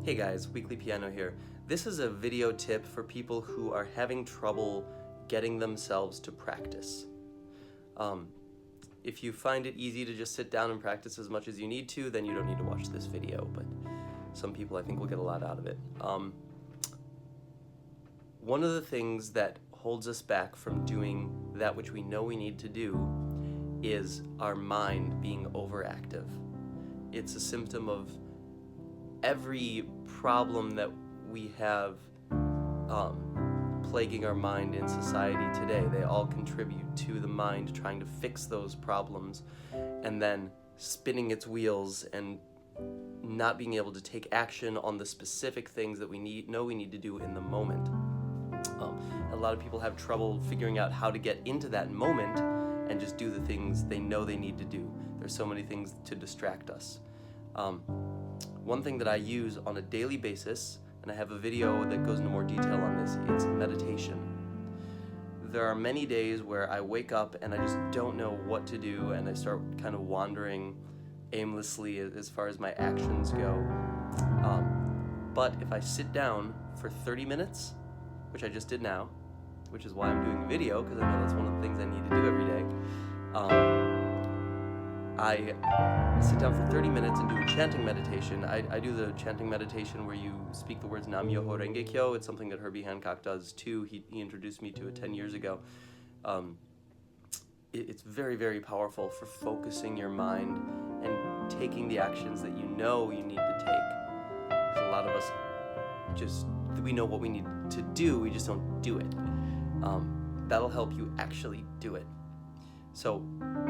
Hey guys, Weekly Piano here. This is a video tip for people who are having trouble getting themselves to practice. If you find it easy to just sit down and practice as much as you need to, then you don't need to watch this video, but some people I think will get a lot out of it. One of the things that holds us back from doing that which we know we need to do is our mind being overactive. It's a symptom of every problem that we have plaguing our mind in society today. They all contribute to the mind trying to fix those problems and then spinning its wheels and not being able to take action on the specific things that we know we need to do in the moment. A lot of people have trouble figuring out how to get into that moment and just do the things they know they need to do. There's so many things to distract us. One thing that I use on a daily basis, and I have a video that goes into more detail on this, it's meditation. There are many days where I wake up and I just don't know what to do, and I start kind of wandering aimlessly as far as my actions go. But if I sit down for 30 minutes, which I just did now, which is why I'm doing a video, because I know that's one of the things I need to do every day, I sit down for 30 minutes and do a chanting meditation. I do the chanting meditation where you speak the words Nam Myoho Renge Kyo. It's something that Herbie Hancock does too. He introduced me to it 10 years ago. It's very, very powerful for focusing your mind and taking the actions that you know you need to take. 'Cause a lot of us we know what we need to do, we just don't do it. That'll help you actually do it. So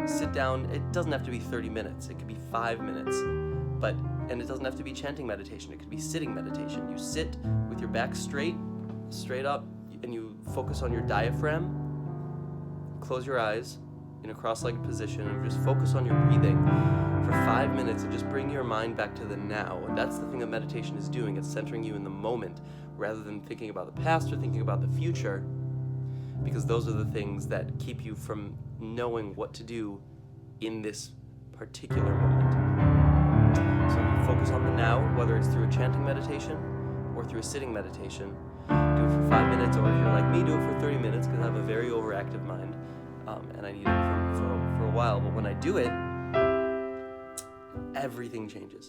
sit down. It doesn't have to be 30 minutes. It could be 5 minutes, and it doesn't have to be chanting meditation. It could be sitting meditation. You sit with your back straight up, and you focus on your diaphragm. Close your eyes in a cross-legged position and just focus on your breathing for 5 minutes and just bring your mind back to the now. And that's the thing that meditation is doing. It's centering you in the moment rather than thinking about the past or thinking about the future, because those are the things that keep you from knowing what to do in this particular moment. So you focus on the now, whether it's through a chanting meditation or through a sitting meditation. Do it for 5 minutes, or if you're like me, do it for 30 minutes, because I have a very overactive mind, and I need it for a while. But when I do it, everything changes.